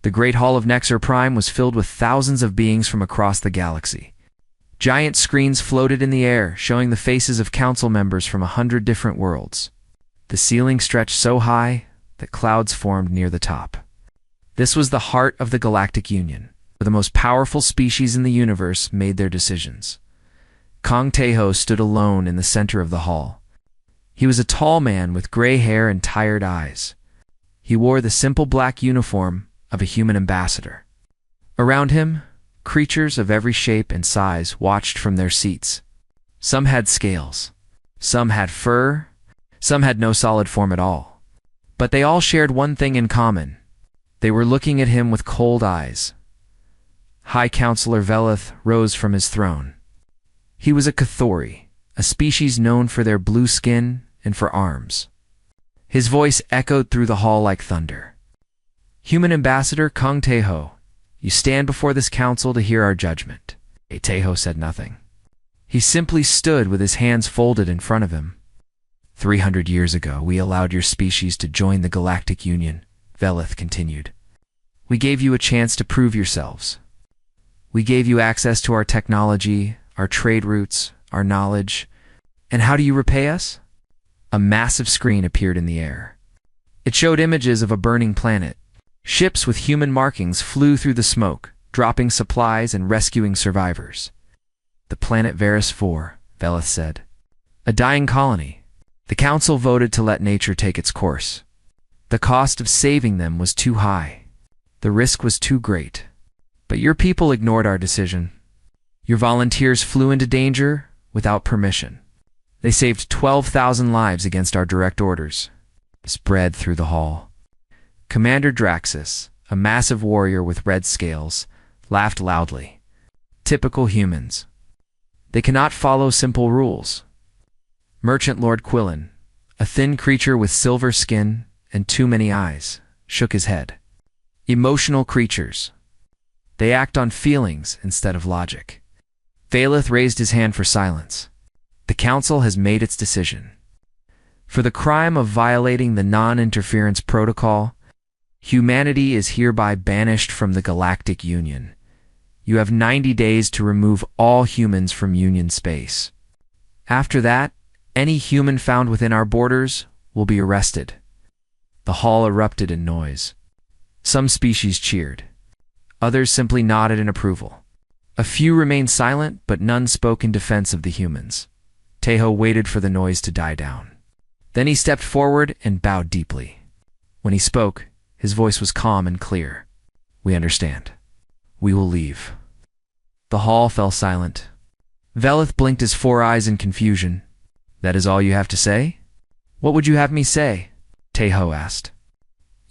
The Great Hall of Nexer Prime was filled with thousands of beings from across the galaxy. Giant screens floated in the air, showing the faces of council members from 100 different worlds. The ceiling stretched so high that clouds formed near the top. This was the heart of the Galactic Union, where the most powerful species in the universe made their decisions. Kong Taeho stood alone in the center of the hall. He was a tall man with gray hair and tired eyes. He wore the simple black uniform of a human ambassador. Around him, creatures of every shape and size watched from their seats. Some had scales, some had fur, some had no solid form at all. But they all shared one thing in common. They were looking at him with cold eyes. High Counselor Velith rose from his throne. He was a Storie, a species known for their blue skin and for arms. His voice echoed through the hall like thunder. "Human Ambassador Kong Taeho, you stand before this council to hear our judgment." Taeho said nothing. He simply stood with his hands folded in front of him. 300 years ago, we allowed your species to join the Galactic Union, Velith continued. We gave you a chance to prove yourselves. We gave you access to our technology, our trade routes, our knowledge. And how do you repay us? A massive screen appeared in the air. It showed images of a burning planet. Ships with human markings flew through the smoke, dropping supplies and rescuing survivors. The planet Varus IV, Velith said. A dying colony. The council voted to let nature take its course. The cost of saving them was too high. The risk was too great. But your people ignored our decision. Your volunteers flew into danger without permission. They saved 12,000 lives against our direct orders. Spread through the hall. Commander Draxus, a massive warrior with red scales, laughed loudly. Typical humans. They cannot follow simple rules. Merchant Lord Quillen, a thin creature with silver skin and too many eyes, shook his head. Emotional creatures. They act on feelings instead of logic. Velith raised his hand for silence. The council has made its decision. For the crime of violating the non-interference protocol, humanity is hereby banished from the Galactic Union. You have 90 days to remove all humans from Union space. After that, any human found within our borders will be arrested. The hall erupted in noise. Some species cheered. Others simply nodded in approval. A few remained silent, but none spoke in defense of the humans. Taeho waited for the noise to die down. Then he stepped forward and bowed deeply. When he spoke, his voice was calm and clear. We understand. We will leave. The hall fell silent. Velith blinked his 4 eyes in confusion. That is all you have to say? What would you have me say? Taeho asked.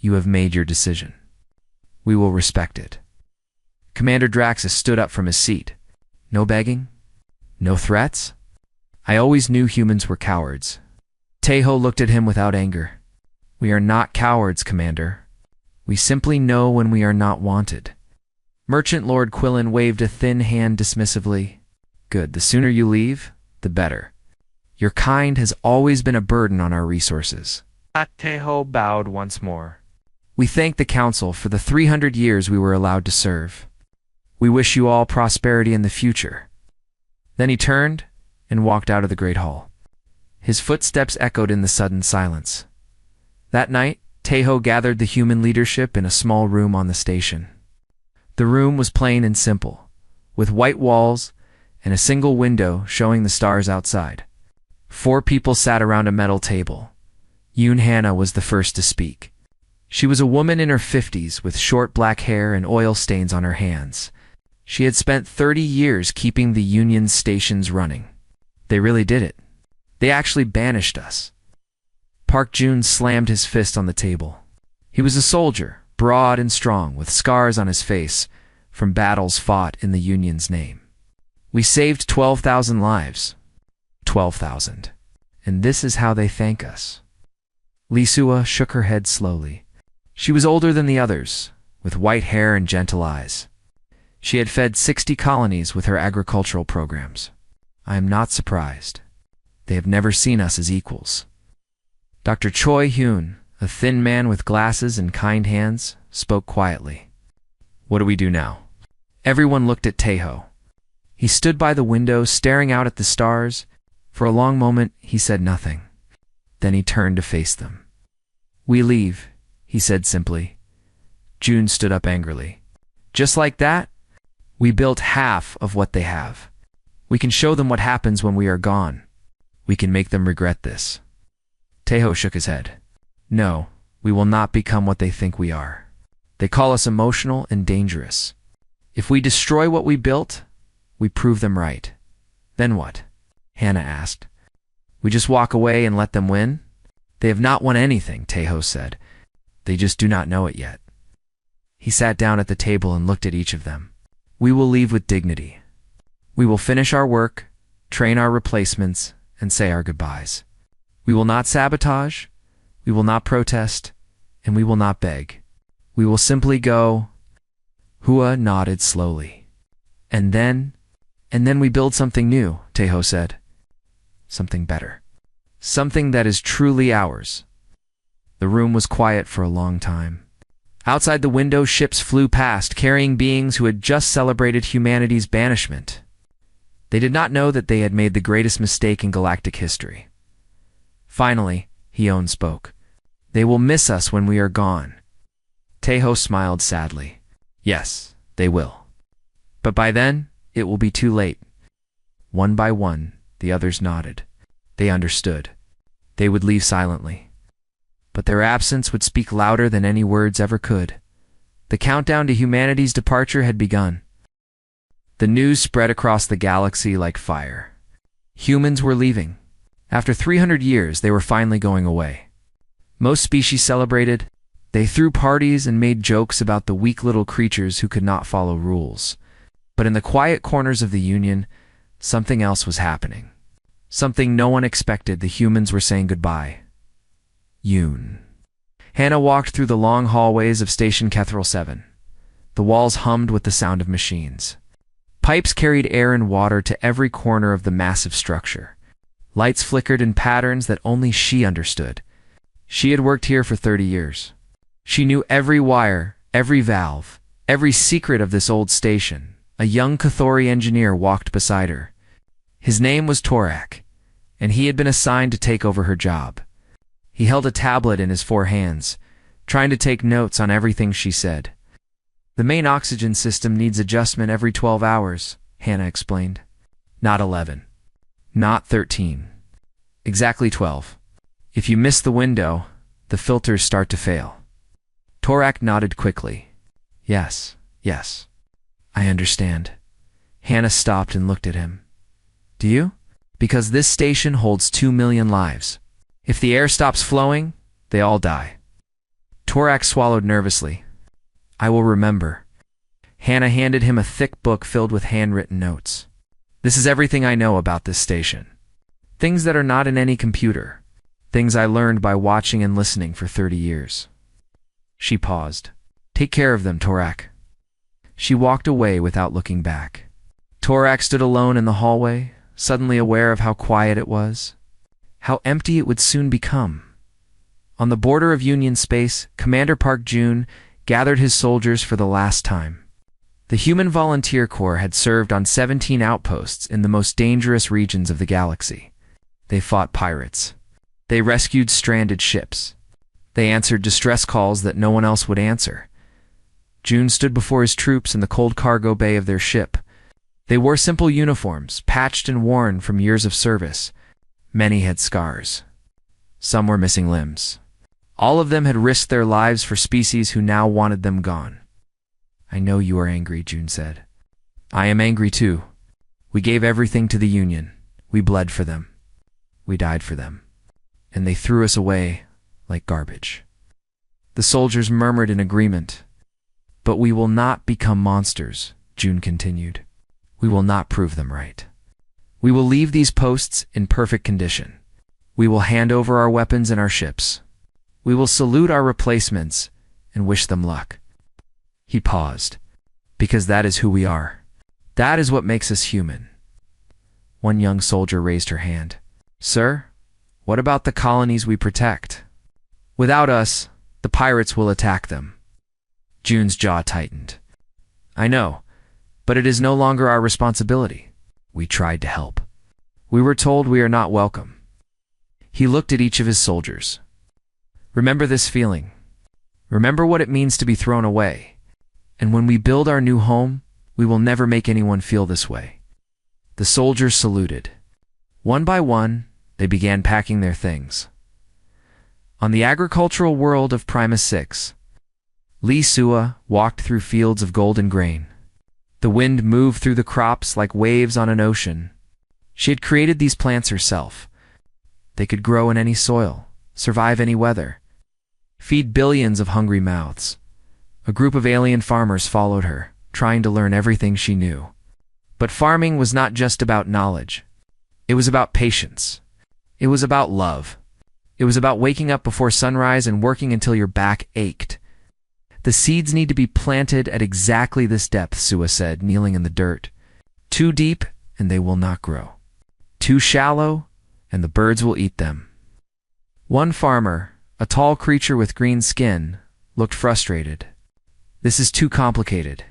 You have made your decision. We will respect it. Commander Draxus stood up from his seat. No begging? No threats? I always knew humans were cowards. Taeho looked at him without anger. We are not cowards, Commander. We simply know when we are not wanted. Merchant Lord Quillen waved a thin hand dismissively. Good, the sooner you leave, the better. Your kind has always been a burden on our resources. Taeho bowed once more. We thank the Council for the 300 years we were allowed to serve. We wish you all prosperity in the future. Then he turned and walked out of the Great Hall. His footsteps echoed in the sudden silence. That night, Taeho gathered the human leadership in a small room on the station. The room was plain and simple, with white walls and a single window showing the stars outside. 4 people sat around a metal table. Yoon Hannah was the first to speak. She was a woman in her 50s with short black hair and oil stains on her hands. She had spent 30 years keeping the Union's stations running. They really did it. They actually banished us. Park Jun slammed his fist on the table. He was a soldier, broad and strong, with scars on his face from battles fought in the Union's name. We saved 12,000 lives. 12,000. And this is how they thank us. Lee Sua shook her head slowly. She was older than the others, with white hair and gentle eyes. She had fed 60 colonies with her agricultural programs. I am not surprised. They have never seen us as equals. Dr. Choi Hyun, a thin man with glasses and kind hands, spoke quietly. What do we do now? Everyone looked at Taeho. He stood by the window, staring out at the stars. For a long moment, he said nothing. Then he turned to face them. We leave, he said simply. June stood up angrily. Just like that? We built half of what they have. We can show them what happens when we are gone. We can make them regret this. Taeho shook his head. No, we will not become what they think we are. They call us emotional and dangerous. If we destroy what we built, we prove them right. Then what? Hannah asked. We just walk away and let them win? They have not won anything, Taeho said. They just do not know it yet. He sat down at the table and looked at each of them. We will leave with dignity. We will finish our work, train our replacements, and say our goodbyes. We will not sabotage, we will not protest, and we will not beg. We will simply go. Hua nodded slowly. And then we build something new, Taeho said. Something better. Something that is truly ours. The room was quiet for a long time. Outside the window, ships flew past, carrying beings who had just celebrated humanity's banishment. They did not know that they had made the greatest mistake in galactic history. Finally, Hyun spoke. They will miss us when we are gone. Taeho smiled sadly. Yes, they will. But by then, it will be too late. One by one, the others nodded. They understood. They would leave silently. But their absence would speak louder than any words ever could. The countdown to humanity's departure had begun. The news spread across the galaxy like fire. Humans were leaving. After 300 years, they were finally going away. Most species celebrated. They threw parties and made jokes about the weak little creatures who could not follow rules. But in the quiet corners of the Union, something else was happening. Something no one expected. The humans were saying goodbye. Yoon. Hannah walked through the long hallways of Station Kethral 7. The walls hummed with the sound of machines. Pipes carried air and water to every corner of the massive structure. Lights flickered in patterns that only she understood. She had worked here for 30 years. She knew every wire, every valve, every secret of this old station. A young Cathori engineer walked beside her. His name was Torak, and he had been assigned to take over her job. He held a tablet in his 4 hands, trying to take notes on everything she said. The main oxygen system needs adjustment every 12 hours, Hannah explained. Not 11. Not 13. Exactly 12. If you miss the window, the filters start to fail. Torak nodded quickly. Yes, yes. I understand. Hannah stopped and looked at him. Do you? Because this station holds 2 million lives. If the air stops flowing, they all die. Torak swallowed nervously. I will remember. Hannah handed him a thick book filled with handwritten notes. This is everything I know about this station. Things that are not in any computer. Things I learned by watching and listening for 30 years. She paused. Take care of them, Torak. She walked away without looking back. Torak stood alone in the hallway, suddenly aware of how quiet it was. How empty it would soon become. On the border of Union space, Commander Park Jun gathered his soldiers for the last time. The Human Volunteer Corps had served on 17 outposts in the most dangerous regions of the galaxy. They fought pirates. They rescued stranded ships. They answered distress calls that no one else would answer. Jun stood before his troops in the cold cargo bay of their ship. They wore simple uniforms, patched and worn from years of service. Many had scars. Some were missing limbs. All of them had risked their lives for species who now wanted them gone. I know you are angry, Jun said. I am angry too. We gave everything to the Union. We bled for them. We died for them. And they threw us away like garbage. The soldiers murmured in agreement. But we will not become monsters, Jun continued. We will not prove them right. We will leave these posts in perfect condition. We will hand over our weapons and our ships. We will salute our replacements and wish them luck. He paused. Because that is who we are. That is what makes us human. One young soldier raised her hand. Sir, what about the colonies we protect? Without us, the pirates will attack them. Jun's jaw tightened. I know, but it is no longer our responsibility. We tried to help. We were told we are not welcome. He looked at each of his soldiers. Remember this feeling. Remember what it means to be thrown away. And when we build our new home, we will never make anyone feel this way. The soldiers saluted. One by one, they began packing their things. On the agricultural world of Primus 6, Lee Sua walked through fields of golden grain. The wind moved through the crops like waves on an ocean. She had created these plants herself. They could grow in any soil, survive any weather, feed billions of hungry mouths. A group of alien farmers followed her, trying to learn everything she knew. But farming was not just about knowledge. It was about patience. It was about love. It was about waking up before sunrise and working until your back ached. The seeds need to be planted at exactly this depth, Sua said, kneeling in the dirt. Too deep, and they will not grow. Too shallow, and the birds will eat them. One farmer, a tall creature with green skin, looked frustrated. This is too complicated.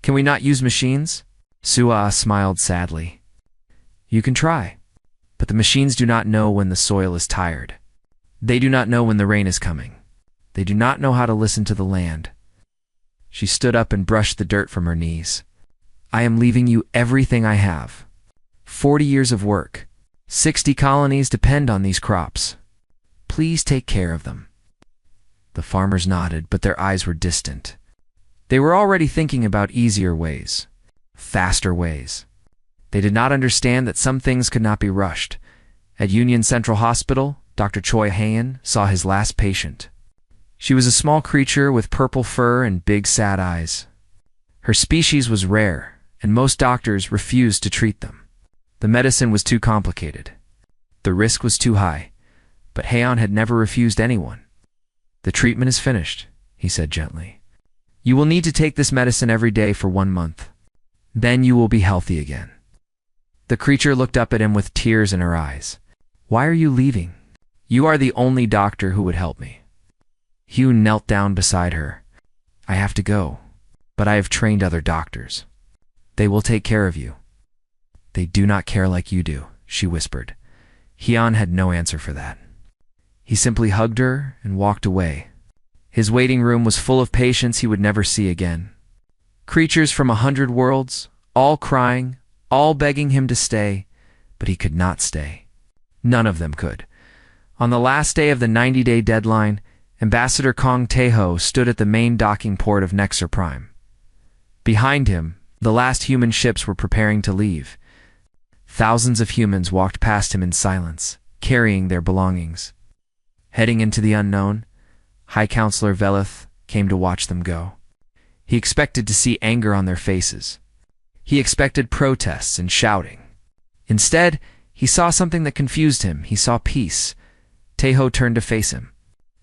Can we not use machines? Sua smiled sadly. You can try, but the machines do not know when the soil is tired. They do not know when the rain is coming. They do not know how to listen to the land. She stood up and brushed the dirt from her knees. I am leaving you everything I have. 40 years of work. 60 colonies depend on these crops. Please take care of them. The farmers nodded, but their eyes were distant. They were already thinking about easier ways, faster ways. They did not understand that some things could not be rushed. At Union Central Hospital, Dr. Choi Hayan saw his last patient. She was a small creature with purple fur and big sad eyes. Her species was rare, and most doctors refused to treat them. The medicine was too complicated. The risk was too high, but Hayan had never refused anyone. The treatment is finished, he said gently. You will need to take this medicine every day for 1 month. Then you will be healthy again. The creature looked up at him with tears in her eyes. Why are you leaving? You are the only doctor who would help me. Hugh knelt down beside her. I have to go, but I have trained other doctors. They will take care of you. They do not care like you do, she whispered. Hyun had no answer for that. He simply hugged her and walked away. His waiting room was full of patients he would never see again. Creatures from 100 worlds, all crying, all begging him to stay, but he could not stay. None of them could. On the last day of the 90-day deadline, Ambassador Kong Tae-ho stood at the main docking port of Nexer Prime. Behind him, the last human ships were preparing to leave. Thousands of humans walked past him in silence, carrying their belongings. Heading into the unknown, High Counselor Velith came to watch them go. He expected to see anger on their faces. He expected protests and shouting. Instead, he saw something that confused him. He saw peace. Tae-ho turned to face him.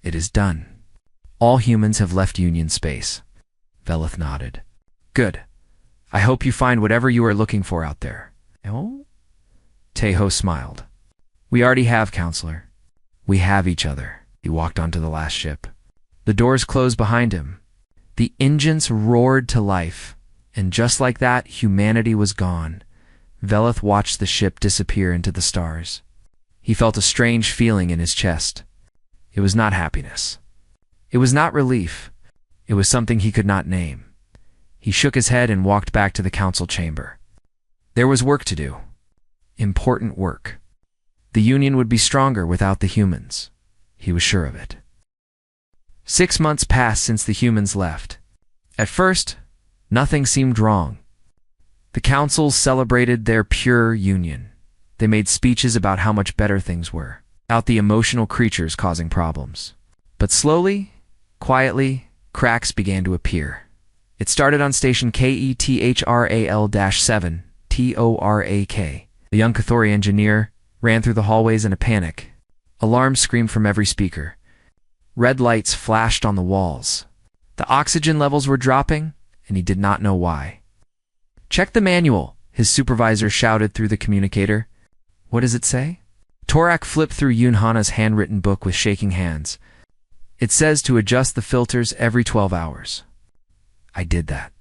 It is done. All humans have left Union space. Velith nodded. Good. I hope you find whatever you are looking for out there. Oh? Tae-ho smiled. We already have, Counselor. We have each other. He walked onto the last ship. The doors closed behind him. The engines roared to life, and just like that, humanity was gone. Velith watched the ship disappear into the stars. He felt a strange feeling in his chest. It was not happiness. It was not relief. It was something he could not name. He shook his head and walked back to the council chamber. There was work to do. Important work. The Union would be stronger without the humans. He was sure of it. 6 months passed since the humans left. At first, nothing seemed wrong. The councils celebrated their pure union. They made speeches about how much better things were, about the emotional creatures causing problems. But slowly, quietly, cracks began to appear. It started on station KETHRAL-7, TORAK. The young Cathori engineer ran through the hallways in a panic. Alarms screamed from every speaker. Red lights flashed on the walls. The oxygen levels were dropping, and he did not know why. Check the manual, his supervisor shouted through the communicator. What does it say? Torak flipped through Yunhana's handwritten book with shaking hands. It says to adjust the filters every 12 hours. I did that.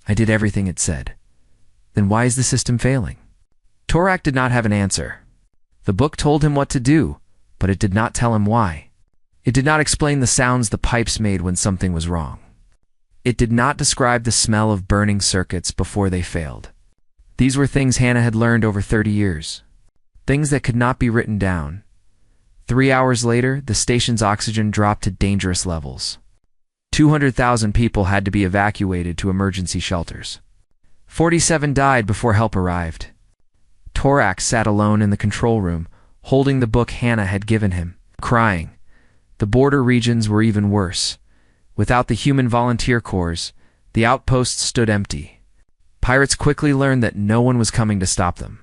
I did everything it said. Then why is the system failing? Torak did not have an answer. The book told him what to do, but it did not tell him why. It did not explain the sounds the pipes made when something was wrong. It did not describe the smell of burning circuits before they failed. These were things Hannah had learned over 30 years. Things that could not be written down. 3 hours later, the station's oxygen dropped to dangerous levels. 200,000 people had to be evacuated to emergency shelters. 47 died before help arrived. Torak sat alone in the control room, holding the book Hannah had given him, crying. The border regions were even worse. Without the human volunteer corps, the outposts stood empty. Pirates quickly learned that no one was coming to stop them.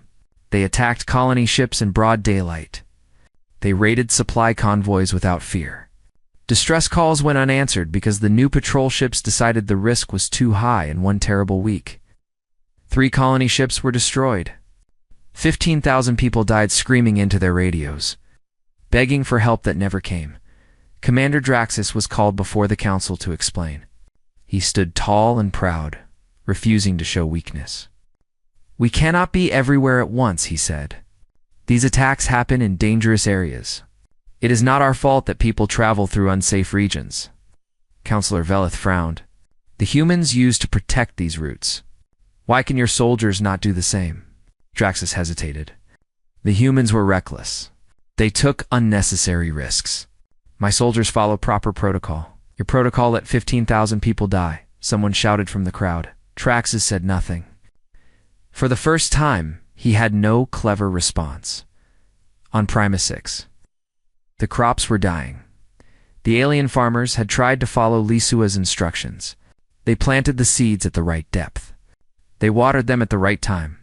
They attacked colony ships in broad daylight. They raided supply convoys without fear. Distress calls went unanswered because the new patrol ships decided the risk was too high in one terrible week. 3 colony ships were destroyed. 15,000 people died screaming into their radios, begging for help that never came. Commander Draxus was called before the council to explain. He stood tall and proud, refusing to show weakness. We cannot be everywhere at once, he said. These attacks happen in dangerous areas. It is not our fault that people travel through unsafe regions. Councillor Velith frowned. The humans used to protect these routes. Why can your soldiers not do the same? Draxus hesitated. The humans were reckless. They took unnecessary risks. My soldiers follow proper protocol. Your protocol let 15,000 people die, someone shouted from the crowd. Draxus said nothing. For the first time, he had no clever response. On Primus 6. The crops were dying. The alien farmers had tried to follow Lisua's instructions. They planted the seeds at the right depth. They watered them at the right time.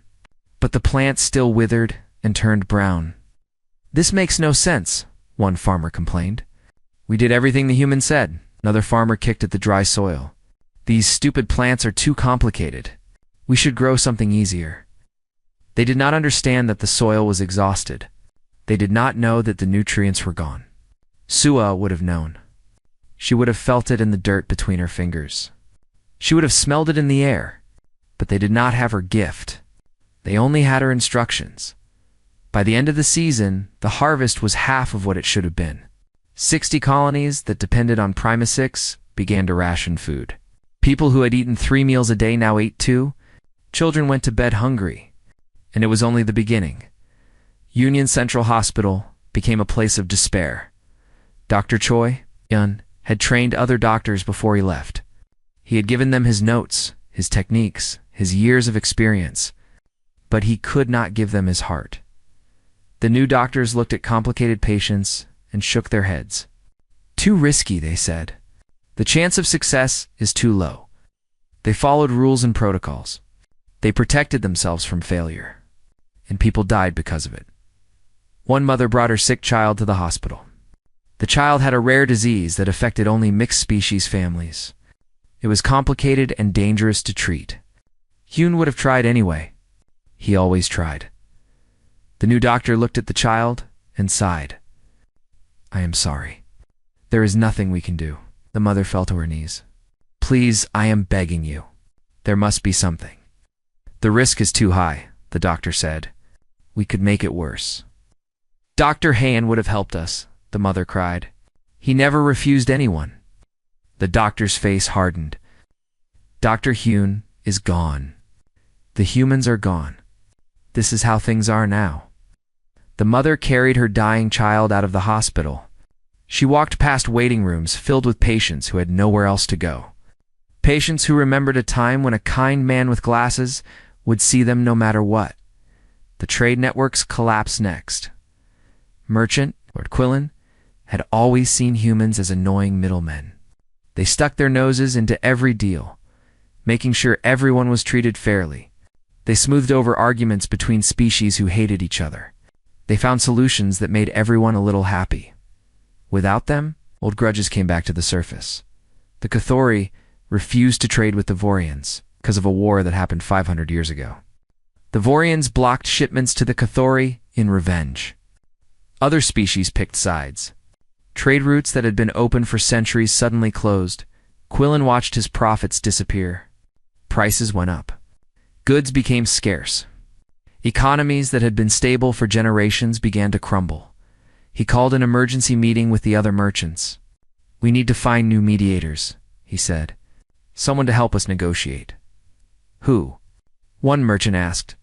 But the plants still withered and turned brown. This makes no sense, one farmer complained. We did everything the human said, another farmer kicked at the dry soil. These stupid plants are too complicated. We should grow something easier. They did not understand that the soil was exhausted. They did not know that the nutrients were gone. Sua would have known. She would have felt it in the dirt between her fingers. She would have smelled it in the air. But they did not have her gift. They only had her instructions. By the end of the season, the harvest was half of what it should have been. 60 colonies that depended on Primus 6 began to ration food. People who had eaten 3 meals a day now ate 2. Children went to bed hungry. And it was only the beginning. Union Central Hospital became a place of despair. Dr. Choi Yun had trained other doctors before he left. He had given them his notes, his techniques, his years of experience. But he could not give them his heart. The new doctors looked at complicated patients and shook their heads. Too risky, they said. The chance of success is too low. They followed rules and protocols. They protected themselves from failure. And people died because of it. One mother brought her sick child to the hospital. The child had a rare disease that affected only mixed-species families. It was complicated and dangerous to treat. Hyun would have tried anyway. He always tried. The new doctor looked at the child and sighed. I am sorry. There is nothing we can do. The mother fell to her knees. Please, I am begging you. There must be something. The risk is too high, the doctor said. We could make it worse. Dr. Hayan would have helped us, the mother cried. He never refused anyone. The doctor's face hardened. Dr. Hyun is gone. The humans are gone. This is how things are now. The mother carried her dying child out of the hospital. She walked past waiting rooms filled with patients who had nowhere else to go. Patients who remembered a time when a kind man with glasses would see them no matter what. The trade networks collapsed next. Merchant, Lord Quillen, had always seen humans as annoying middlemen. They stuck their noses into every deal, making sure everyone was treated fairly. They smoothed over arguments between species who hated each other. They found solutions that made everyone a little happy. Without them, old grudges came back to the surface. The Cathori refused to trade with the Vorians because of a war that happened 500 years ago. The Vorians blocked shipments to the Cathori in revenge. Other species picked sides. Trade routes that had been open for centuries suddenly closed. Quillen watched his profits disappear. Prices went up. Goods became scarce. Economies that had been stable for generations began to crumble. He called an emergency meeting with the other merchants. "We need to find new mediators," he said. "Someone to help us negotiate." "Who?" one merchant asked.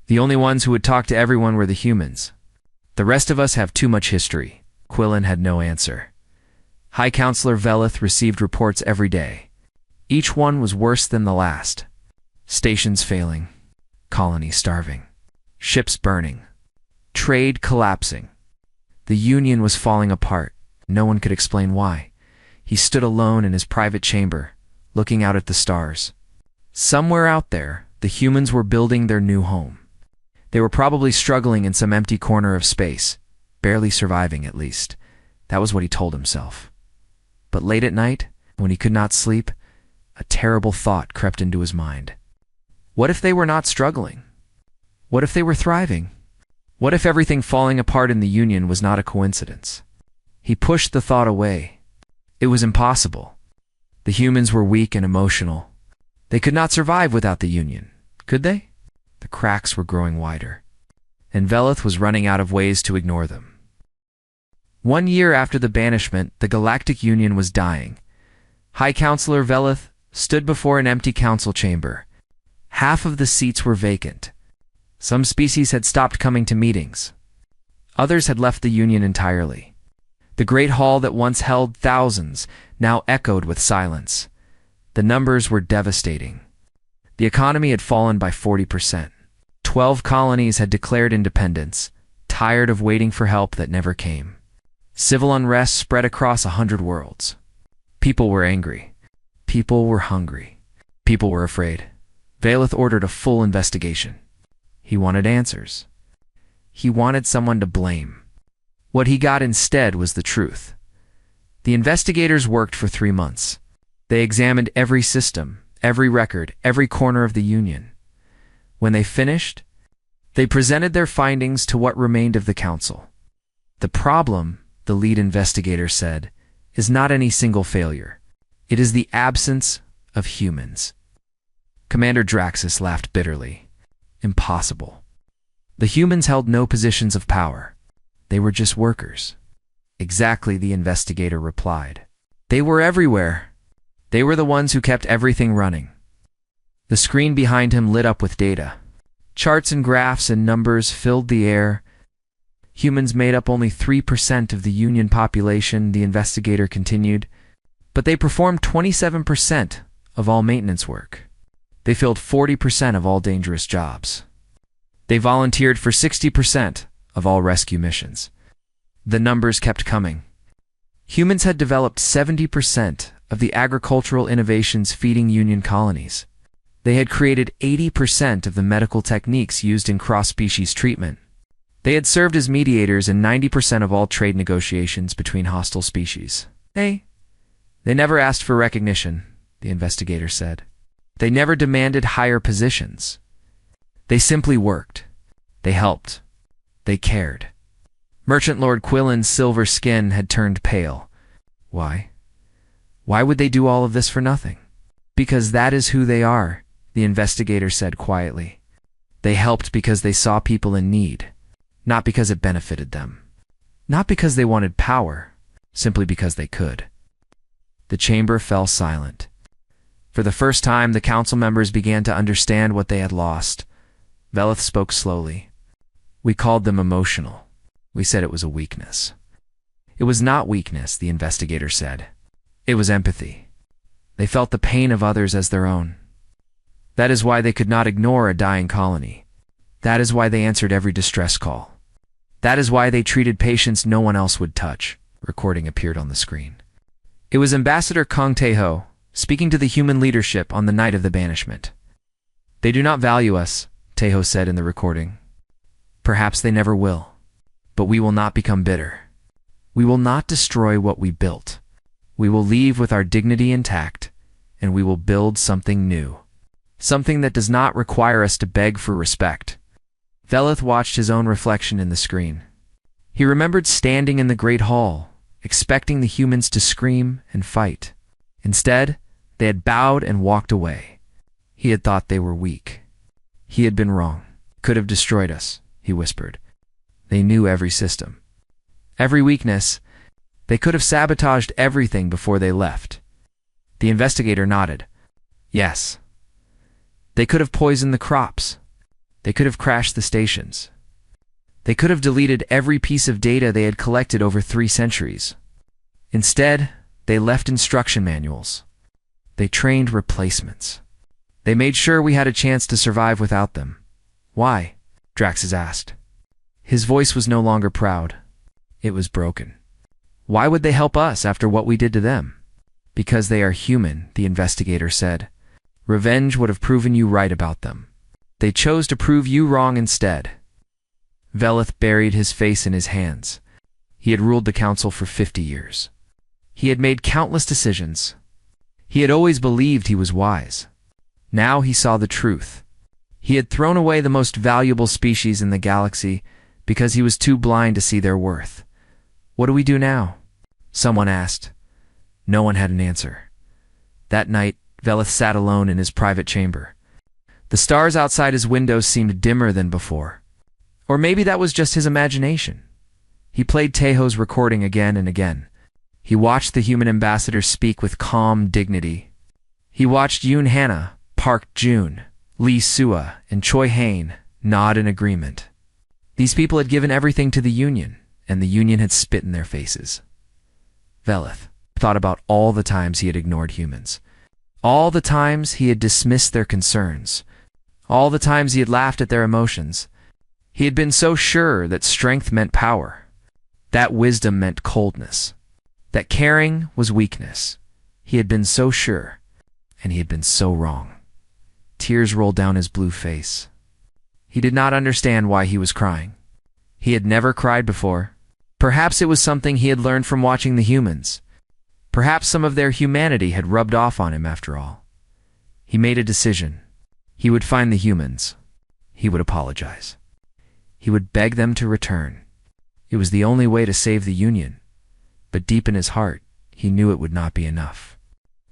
"The only ones who would talk to everyone were the humans. The rest of us have too much history." Quillen had no answer. High Counselor Veleth received reports every day. Each one was worse than the last. Stations failing. Colonies starving. Ships burning. Trade collapsing. The Union was falling apart. No one could explain why. He stood alone in his private chamber, looking out at the stars. Somewhere out there, the humans were building their new home. They were probably struggling in some empty corner of space, barely surviving at least. That was what he told himself. But late at night, when he could not sleep, a terrible thought crept into his mind. What if they were not struggling? What if they were thriving? What if everything falling apart in the Union was not a coincidence? He pushed the thought away. It was impossible. The humans were weak and emotional. They could not survive without the Union, could they? The cracks were growing wider, and Veleth was running out of ways to ignore them. 1 year after the banishment, the Galactic Union was dying. High Counselor Veleth stood before an empty council chamber. Half of the seats were vacant. Some species had stopped coming to meetings. Others had left the Union entirely. The great hall that once held thousands now echoed with silence. The numbers were devastating. The economy had fallen by 40%. 12 colonies had declared independence, tired of waiting for help that never came. Civil unrest spread across 100 worlds. People were angry. People were hungry. People were afraid. Veleth ordered a full investigation. He wanted answers. He wanted someone to blame. What he got instead was the truth. The investigators worked for 3 months. They examined every system, every record, every corner of the Union. When they finished, they presented their findings to what remained of the council. The problem, the lead investigator said, is not any single failure. It is the absence of humans. Commander Draxus laughed bitterly. Impossible. The humans held no positions of power. They were just workers. Exactly, the investigator replied. They were everywhere. They were the ones who kept everything running. The screen behind him lit up with data. Charts and graphs and numbers filled the air. Humans made up only 3% of the Union population, the investigator continued, but they performed 27% of all maintenance work. They filled 40% of all dangerous jobs. They volunteered for 60% of all rescue missions. The numbers kept coming. Humans had developed 70% of the agricultural innovations feeding Union colonies. They had created 80% of the medical techniques used in cross-species treatment. They had served as mediators in 90% of all trade negotiations between hostile species. They never asked for recognition, the investigator said. They never demanded higher positions. They simply worked. They helped. They cared. Merchant Lord Quillen's silver skin had turned pale. Why? Why would they do all of this for nothing? Because that is who they are, the investigator said quietly. They helped because they saw people in need, not because it benefited them. Not because they wanted power, simply because they could. The chamber fell silent. For the first time, the council members began to understand what they had lost. Veleth spoke slowly. We called them emotional. We said it was a weakness. It was not weakness, the investigator said. It was empathy. They felt the pain of others as their own. That is why they could not ignore a dying colony. That is why they answered every distress call. That is why they treated patients no one else would touch. Recording appeared on the screen. It was Ambassador Kong Taeho, speaking to the human leadership on the night of the banishment. They do not value us, Taeho said in the recording. Perhaps they never will. But we will not become bitter. We will not destroy what we built. We will leave with our dignity intact, and we will build something new. Something that does not require us to beg for respect. Veleth watched his own reflection in the screen. He remembered standing in the great hall, expecting the humans to scream and fight. Instead, they had bowed and walked away. He had thought they were weak. He had been wrong. Could have destroyed us, he whispered. They knew every system, every weakness. They could have sabotaged everything before they left. The investigator nodded. Yes. They could have poisoned the crops. They could have crashed the stations. They could have deleted every piece of data they had collected over 3 centuries. Instead, they left instruction manuals. They trained replacements. They made sure we had a chance to survive without them. Why? Draxus asked. His voice was no longer proud. It was broken. Why would they help us after what we did to them? Because they are human, the investigator said. Revenge would have proven you right about them. They chose to prove you wrong instead. Velith buried his face in his hands. He had ruled the council for 50 years. He had made countless decisions. He had always believed he was wise. Now he saw the truth. He had thrown away the most valuable species in the galaxy because he was too blind to see their worth. What do we do now? Someone asked. No one had an answer. That night, Velith sat alone in his private chamber. The stars outside his windows seemed dimmer than before. Or maybe that was just his imagination. He played Tejo's recording again and again. He watched the human ambassador speak with calm dignity. He watched Yoon Hana, Park Jun, Lee Sua, and Choi Hain nod in agreement. These people had given everything to the Union, and the Union had spit in their faces. Velith thought about all the times he had ignored humans. All the times he had dismissed their concerns. All the times he had laughed at their emotions. He had been so sure that strength meant power, that wisdom meant coldness, that caring was weakness. He had been so sure, and he had been so wrong. Tears rolled down his blue face. He did not understand why he was crying. He had never cried before. Perhaps it was something he had learned from watching the humans. Perhaps some of their humanity had rubbed off on him after all. He made a decision. He would find the humans. He would apologize. He would beg them to return. It was the only way to save the Union. But deep in his heart, he knew it would not be enough.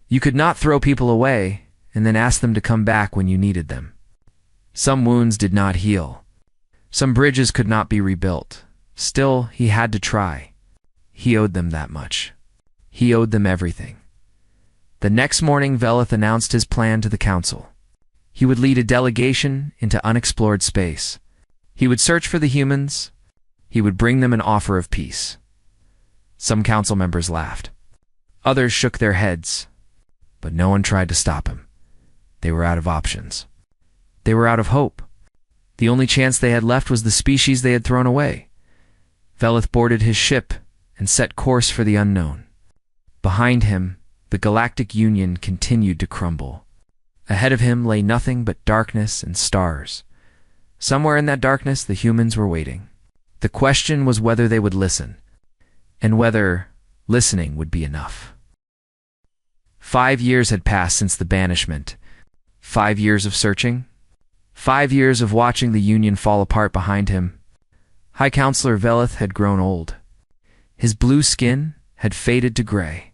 You could not throw people away and then ask them to come back when you needed them. Some wounds did not heal. Some bridges could not be rebuilt. Still, he had to try. He owed them that much. He owed them everything. The next morning, Velith announced his plan to the council. He would lead a delegation into unexplored space. He would search for the humans. He would bring them an offer of peace. Some council members laughed. Others shook their heads. But no one tried to stop him. They were out of options. They were out of hope. The only chance they had left was the species they had thrown away. Velith boarded his ship and set course for the unknown. Behind him, the Galactic Union continued to crumble. Ahead of him lay nothing but darkness and stars. Somewhere in that darkness, the humans were waiting. The question was whether they would listen, and whether listening would be enough. 5 years had passed since the banishment. 5 years of searching. 5 years of watching the Union fall apart behind him. High Counselor Velith had grown old. His blue skin had faded to gray.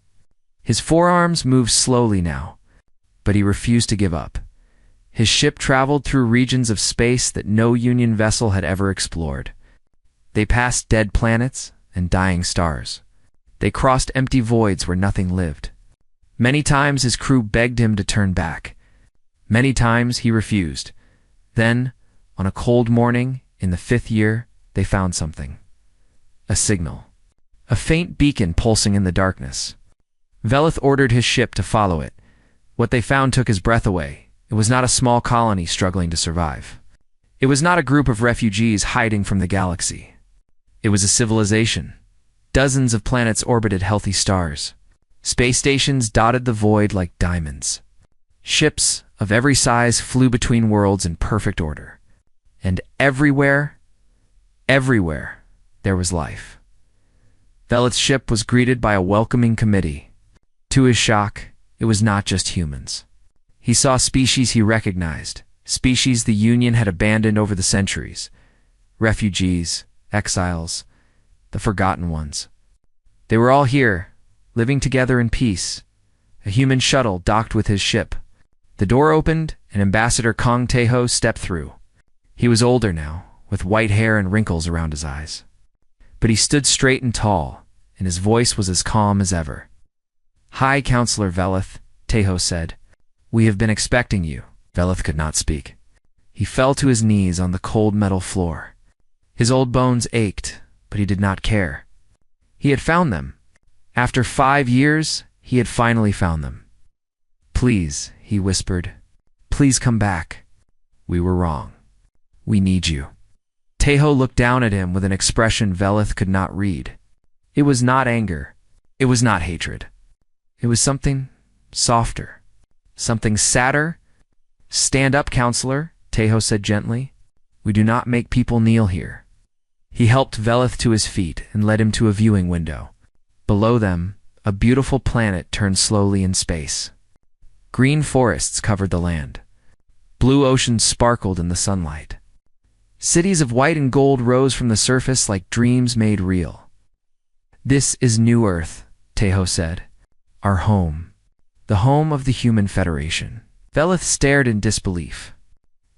His forearms moved slowly now, but he refused to give up. His ship traveled through regions of space that no Union vessel had ever explored. They passed dead planets and dying stars. They crossed empty voids where nothing lived. Many times his crew begged him to turn back. Many times he refused. Then, on a cold morning in the 5th year, they found something. A signal. A faint beacon pulsing in the darkness. Velith ordered his ship to follow it. What they found took his breath away. It was not a small colony struggling to survive. It was not a group of refugees hiding from the galaxy. It was a civilization. Dozens of planets orbited healthy stars. Space stations dotted the void like diamonds. Ships of every size flew between worlds in perfect order. And everywhere, there was life. Velith's ship was greeted by a welcoming committee. To his shock, it was not just humans. He saw species he recognized, species the Union had abandoned over the centuries. Refugees, exiles, the forgotten ones. They were all here, living together in peace. A human shuttle docked with his ship. The door opened, and Ambassador Kong Taeho stepped through. He was older now, with white hair and wrinkles around his eyes. But he stood straight and tall, and his voice was as calm as ever. "Hi, Counselor Velith," Taeho said. "We have been expecting you." Velith could not speak. He fell to his knees on the cold metal floor. His old bones ached, but he did not care. He had found them. After 5 years, he had finally found them. "Please," he whispered. "Please come back. We were wrong. We need you." Taeho looked down at him with an expression Velith could not read. It was not anger. It was not hatred. It was something softer. Something sadder. "Stand up, Counselor," Taeho said gently. "We do not make people kneel here." He helped Velith to his feet and led him to a viewing window. Below them, a beautiful planet turned slowly in space. Green forests covered the land. Blue oceans sparkled in the sunlight. Cities of white and gold rose from the surface like dreams made real. "This is New Earth," Taeho said. "Our home. The home of the Human Federation." Velith stared in disbelief.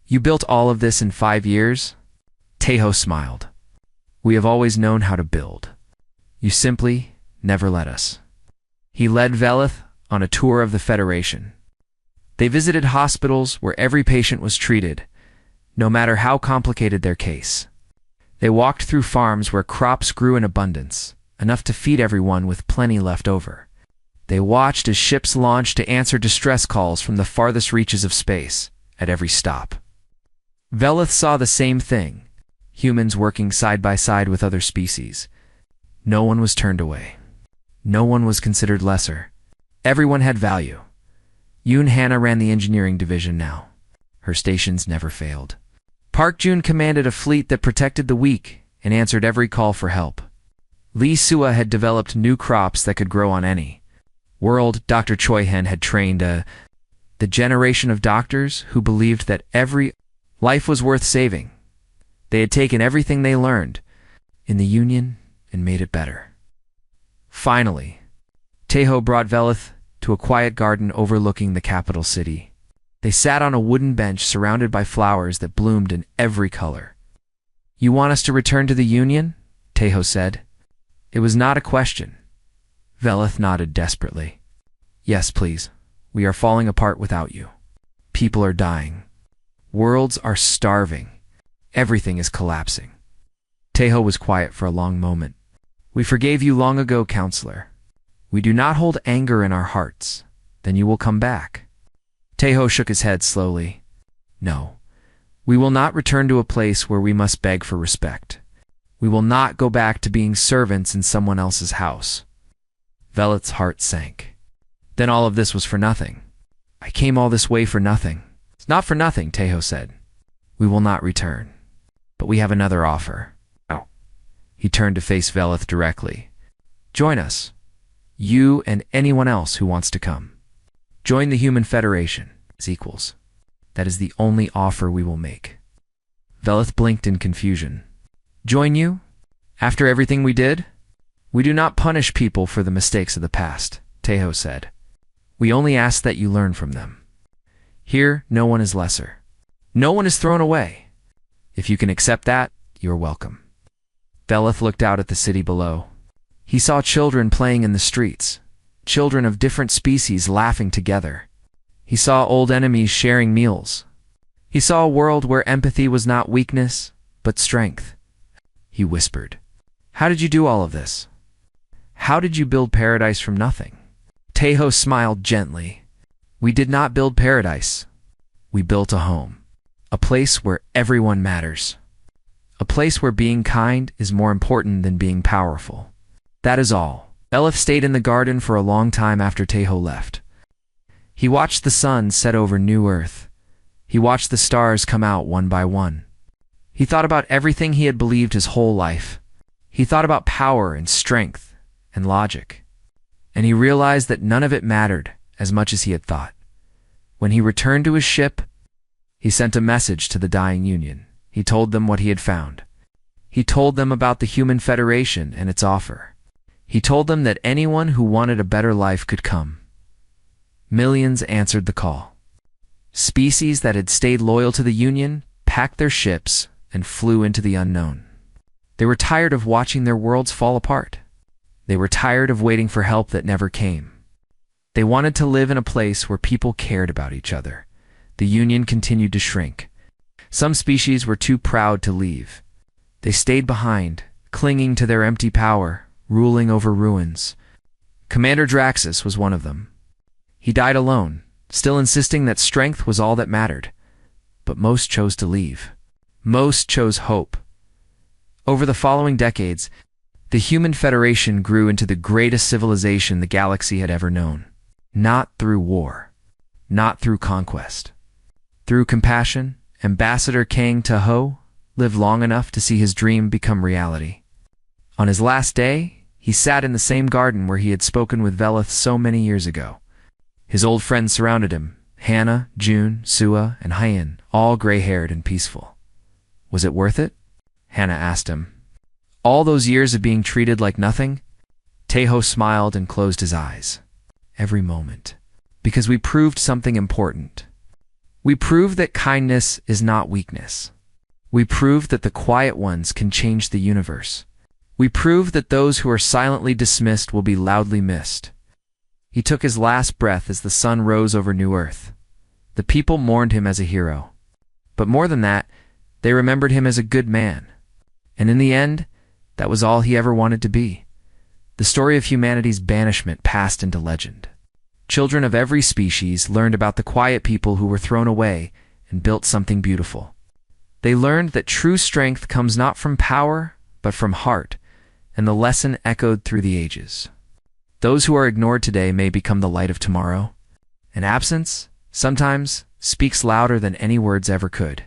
"You built all of this in 5 years?" Taeho smiled. "We have always known how to build. You simply never let us." He led Velith on a tour of the Federation. They visited hospitals where every patient was treated, no matter how complicated their case. They walked through farms where crops grew in abundance, enough to feed everyone with plenty left over. They watched as ships launched to answer distress calls from the farthest reaches of space, at every stop. Velith saw the same thing, humans working side by side with other species. No one was turned away. No one was considered lesser. Everyone had value. Yoon Hannah ran the engineering division now. Her stations never failed. Park Jun commanded a fleet that protected the weak and answered every call for help. Lee Sua had developed new crops that could grow on any world. Dr. Choi Hen had trained the generation of doctors who believed that every life was worth saving. They had taken everything they learned in the Union and made it better. Finally, Taeho brought Velith to a quiet garden overlooking the capital city. They sat on a wooden bench surrounded by flowers that bloomed in every color. "You want us to return to the Union?" Taeho said. It was not a question. Velith nodded desperately. "Yes, please. We are falling apart without you. People are dying. Worlds are starving. Everything is collapsing." Taeho was quiet for a long moment. "We forgave you long ago, Counselor. We do not hold anger in our hearts. Then you will come back." Taeho shook his head slowly. "No, we will not return to a place where we must beg for respect. We will not go back to being servants in someone else's house." Velith's heart sank. "Then all of this was for nothing. I came all this way for nothing." "It's not for nothing," Taeho said. "We will not return. But we have another offer." Oh. He turned to face Velith directly. "Join us. You and anyone else who wants to come. Join the Human Federation as equals. That is the only offer we will make." Velith blinked in confusion. "Join you? After everything we did?" "We do not punish people for the mistakes of the past," Taeho said. "We only ask that you learn from them. Here, no one is lesser. No one is thrown away. If you can accept that, you are welcome." Velith looked out at the city below. He saw children playing in the streets, children of different species laughing together. He saw old enemies sharing meals. He saw a world where empathy was not weakness, but strength. He whispered, "How did you do all of this? How did you build paradise from nothing?" Taeho smiled gently. "We did not build paradise. We built a home. A place where everyone matters. A place where being kind is more important than being powerful. That is all." Velith stayed in the garden for a long time after Taeho left. He watched the sun set over New Earth. He watched the stars come out one by one. He thought about everything he had believed his whole life. He thought about power and strength and logic. And he realized that none of it mattered as much as he had thought. When he returned to his ship, he sent a message to the dying Union. He told them what he had found. He told them about the Human Federation and its offer. He told them that anyone who wanted a better life could come. Millions answered the call. Species that had stayed loyal to the Union packed their ships and flew into the unknown. They were tired of watching their worlds fall apart. They were tired of waiting for help that never came. They wanted to live in a place where people cared about each other. The Union continued to shrink. Some species were too proud to leave. They stayed behind, clinging to their empty power, ruling over ruins. Commander Draxus was one of them. He died alone, still insisting that strength was all that mattered. But most chose to leave. Most chose hope. Over the following decades, the Human Federation grew into the greatest civilization the galaxy had ever known. Not through war, not through conquest. Through compassion, Ambassador Kang Taho lived long enough to see his dream become reality. On his last day, he sat in the same garden where he had spoken with Velith so many years ago. His old friends surrounded him, Hannah, June, Sua, and Hyen, all gray-haired and peaceful. Was it worth it? Hannah asked him. All those years of being treated like nothing? Taho smiled and closed his eyes. Every moment. Because we proved something important. We proved that kindness is not weakness. We proved that the quiet ones can change the universe. We proved that those who are silently dismissed will be loudly missed. He took his last breath as the sun rose over New Earth. The people mourned him as a hero. But more than that, they remembered him as a good man. And in the end, that was all he ever wanted to be. The story of humanity's banishment passed into legend. Children of every species learned about the quiet people who were thrown away and built something beautiful. They learned that true strength comes not from power, but from heart, and the lesson echoed through the ages. Those who are ignored today may become the light of tomorrow, and absence, sometimes, speaks louder than any words ever could.